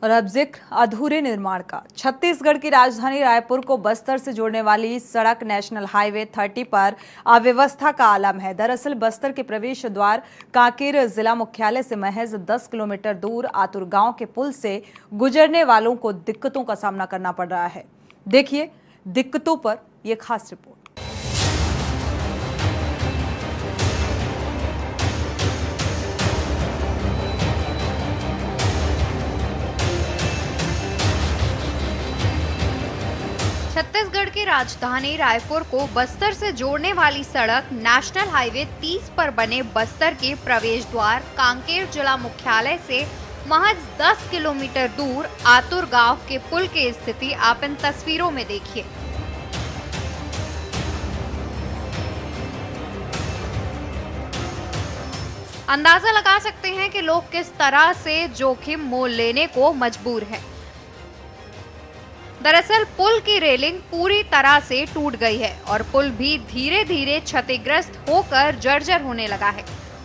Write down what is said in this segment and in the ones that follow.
और अब जिक्र अधूरे निर्माण का। छत्तीसगढ़ की राजधानी रायपुर को बस्तर से जोड़ने वाली सड़क नेशनल हाईवे 30 पर अव्यवस्था का आलम है। दरअसल बस्तर के प्रवेश द्वार कांकेर जिला मुख्यालय से महज 10 किलोमीटर दूर आतुर गांव के पुल से गुजरने वालों को दिक्कतों का सामना करना पड़ रहा है। देखिए दिक्कतों पर यह खास रिपोर्ट। छत्तीसगढ़ की राजधानी रायपुर को बस्तर से जोड़ने वाली सड़क नेशनल हाईवे 30 पर बने बस्तर के प्रवेश द्वार कांकेर जिला मुख्यालय से महज 10 किलोमीटर दूर आतुर गांव के पुल की स्थिति आप इन तस्वीरों में देखिए। अंदाजा लगा सकते हैं कि लोग किस तरह से जोखिम मोल लेने को मजबूर हैं। दरअसल पुल की रेलिंग पूरी तरह से टूट गई है और पुल भी धीरे धीरे क्षतिग्रस्त होकर जर्जर होने लगा है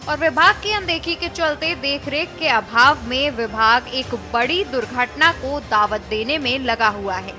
और विभाग की अनदेखी के चलते देखरेख के अभाव में विभाग एक बड़ी दुर्घटना को दावत देने में लगा हुआ है।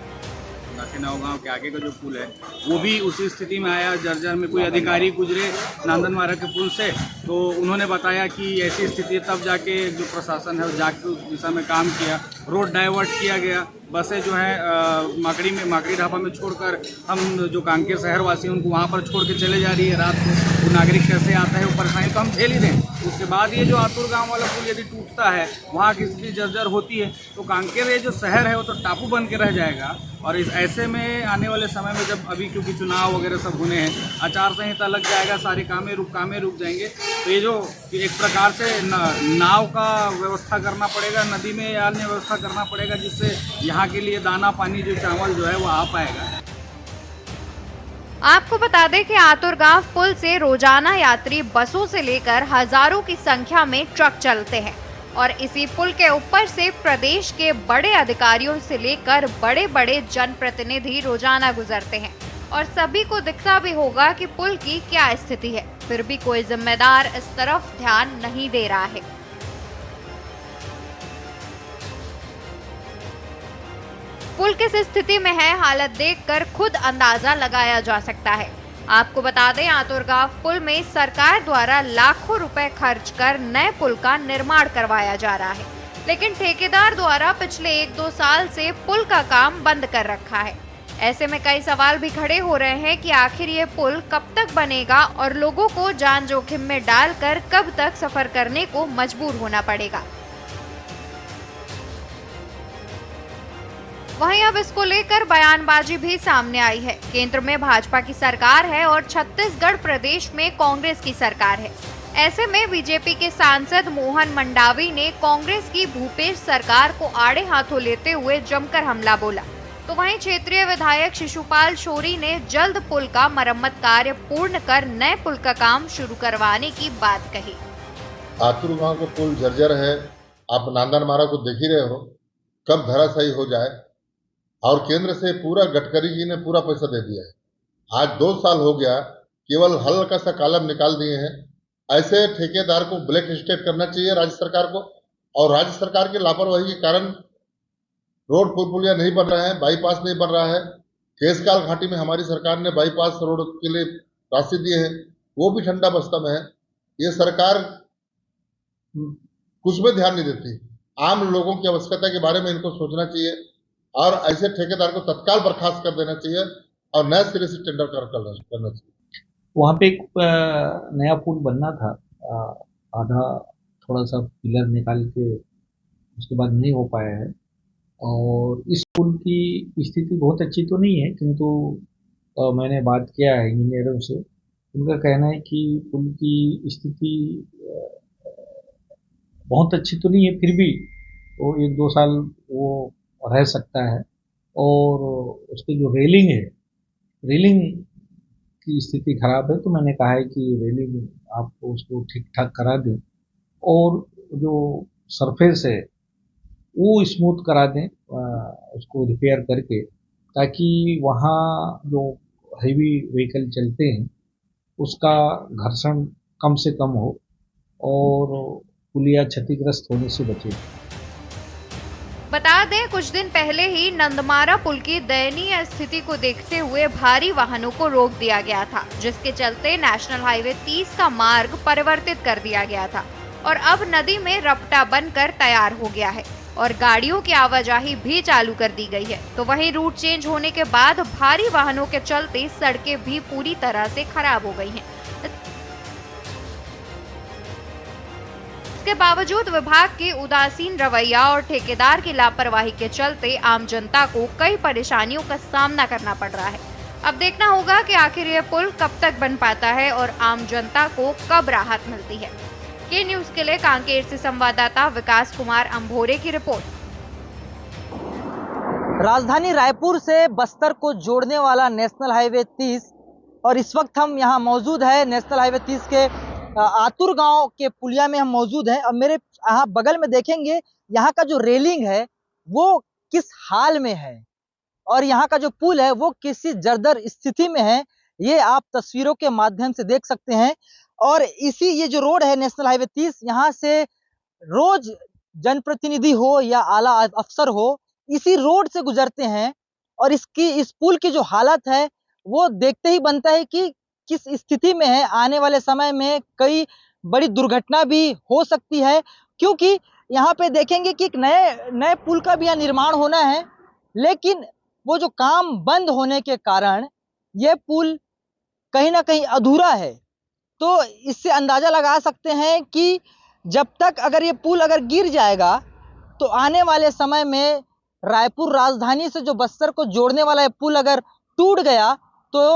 नाकेनाव गांव के आगे का जो पुल है वो भी उसी स्थिति में आया। जर्जर में कोई अधिकारी गुजरे नांदनवारा के पुल से तो उन्होंने बताया कि ऐसी स्थिति है, तब जाके जो प्रशासन है वो जाके उस दिशा में काम किया, रोड डाइवर्ट किया गया। बसें जो है माकड़ी ढाबा में छोड़कर हम जो कांकेर शहर वासी हैं उनको वहाँ पर छोड़ के चले जा रही है। रात को वो नागरिक कैसे आता है वो परेशानी तो हम झेल ही दें। उसके बाद ये जो आतुर गांव वाला पुल यदि टूटता है, वहाँ की स्थिति जर्जर होती है तो कांकेर ये जो शहर है वो तो टापू बन के रह जाएगा। और इस ऐसे में आने वाले समय में जब अभी क्योंकि चुनाव वगैरह सब होने हैं, आचार संहिता लग जाएगा, सारे कामें रुक जाएंगे तो ये जो एक प्रकार से नाव का व्यवस्था करना पड़ेगा, नदी में अन्य व्यवस्था करना पड़ेगा जिससे यहाँ के लिए दाना पानी जो चावल जो है वो आ पाएगा। आपको बता दें कि आतुर गांव पुल से रोजाना यात्री बसों से लेकर हजारों की संख्या में ट्रक चलते हैं और इसी पुल के ऊपर से प्रदेश के बड़े अधिकारियों से लेकर बड़े बड़े जनप्रतिनिधि रोजाना गुजरते हैं और सभी को दिखता भी होगा कि पुल की क्या स्थिति है, फिर भी कोई जिम्मेदार इस तरफ ध्यान नहीं दे रहा है। पुल किस स्थिति में है, हालत देखकर खुद अंदाजा लगाया जा सकता है। आपको बता दें आतुर गांव पुल में सरकार द्वारा लाखों रुपए खर्च कर नए पुल का निर्माण करवाया जा रहा है, लेकिन ठेकेदार द्वारा पिछले 1-2 साल से पुल का काम बंद कर रखा है। ऐसे में कई सवाल भी खड़े हो रहे हैं कि आखिर ये पुल कब तक बनेगा और लोगों को जान जोखिम में डालकर कब तक सफर करने को मजबूर होना पड़ेगा। वहीं अब इसको लेकर बयानबाजी भी सामने आई है। केंद्र में भाजपा की सरकार है और छत्तीसगढ़ प्रदेश में कांग्रेस की सरकार है। ऐसे में बीजेपी के सांसद मोहन मंडावी ने कांग्रेस की भूपेश सरकार को आड़े हाथों लेते हुए जमकर हमला बोला, तो वहीं क्षेत्रीय विधायक शिशुपाल शोरी ने जल्द पुल का मरम्मत कार्य पूर्ण कर नए पुल का काम शुरू करवाने की बात कही। आतुर गांव का पुल जर्जर है, आप नांदनवारा को देख ही रहे हो, कब धराशायी हो जाए। और केंद्र से पूरा गडकरी जी ने पूरा पैसा दे दिया है। आज 2 साल हो गया, केवल हल्का सा कॉलम निकाल दिए हैं। ऐसे ठेकेदार को ब्लैक लिस्टेड करना चाहिए राज्य सरकार को, और राज्य सरकार की लापरवाही के कारण रोड पुलिया नहीं बन रहा है, बाईपास नहीं बन रहा है। केसकाल घाटी में हमारी सरकार ने बाईपास रोड के लिए राशि दी है, वो भी ठंडा बस्ता में है। ये सरकार कुछ में ध्यान नहीं देती। आम लोगों की आवश्यकता के बारे में इनको सोचना चाहिए और ऐसे ठेकेदार को तत्काल बर्खास्त कर देना चाहिए और नए सिरे से टेंडर करना चाहिए। वहाँ पे एक नया पुल बनना था, आधा थोड़ा सा पिलर निकाल के उसके बाद नहीं हो पाया है। और इस पुल की स्थिति बहुत अच्छी तो नहीं है, किंतु मैंने बात किया है इंजीनियरों से, उनका कहना है कि पुल की स्थिति बहुत अच्छी तो नहीं है, फिर भी वो 1-2 साल वो रह सकता है। और उसकी जो रेलिंग की स्थिति खराब है, तो मैंने कहा है कि रेलिंग आपको उसको ठीक ठाक करा दें और जो सरफेस है वो स्मूथ करा दें, उसको रिपेयर करके, ताकि वहाँ जो हैवी व्हीकल चलते हैं उसका घर्षण कम से कम हो और पुलिया क्षतिग्रस्त होने से बचे। बता दें, कुछ दिन पहले ही नंदमारा पुल की दयनीय स्थिति को देखते हुए भारी वाहनों को रोक दिया गया था, जिसके चलते नेशनल हाईवे 30 का मार्ग परिवर्तित कर दिया गया था और अब नदी में रपटा बनकर तैयार हो गया है और गाड़ियों की आवाजाही भी चालू कर दी गई है। तो वहीं रूट चेंज होने के बाद भारी वाहनों के चलते सड़कें भी पूरी तरह से खराब हो गई हैं। इसके बावजूद विभाग के उदासीन रवैया और ठेकेदार की लापरवाही के चलते आम जनता को कई परेशानियों का सामना करना पड़ रहा है। अब देखना होगा कि आखिर ये पुल कब तक बन पाता है और आम जनता को कब राहत मिलती है। के न्यूज के लिए कांकेर से संवाददाता विकास कुमार अंभोरे की रिपोर्ट। राजधानी रायपुर से बस्तर को जोड़ने वाला नेशनल हाईवे 30 और इस वक्त हम यहाँ मौजूद है नेशनल हाईवे 30 के आतुर गांव के पुलिया में हम मौजूद हैं और मेरे यहाँ बगल में देखेंगे यहाँ का जो रेलिंग है वो किस हाल में है और यहाँ का जो पुल है वो किसी जर्जर स्थिति में है। ये आप तस्वीरों के माध्यम से देख सकते हैं। और इसी ये जो रोड है नेशनल हाईवे 30, यहाँ से रोज जनप्रतिनिधि हो या आला अफसर हो इसी रोड से गुजरते हैं और इस पुल की जो हालत है वो देखते ही बनता है कि किस स्थिति में है। आने वाले समय में कई बड़ी दुर्घटना भी हो सकती है, क्योंकि यहाँ पे देखेंगे कि एक नए पुल का भी यहाँ निर्माण होना है, लेकिन वो जो काम बंद होने के कारण ये पुल कहीं ना कहीं अधूरा है। तो इससे अंदाजा लगा सकते हैं कि जब तक अगर ये पुल अगर गिर जाएगा तो आने वाले समय में रायपुर राजधानी से जो बस्तर को जोड़ने वाला ये पुल अगर टूट गया तो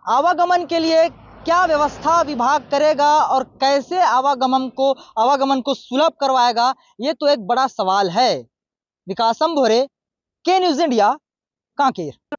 आवागमन के लिए क्या व्यवस्था विभाग करेगा और कैसे आवागमन को सुलभ करवाएगा, ये तो एक बड़ा सवाल है। विकास अंभोरे, के न्यूज इंडिया, कांकेर।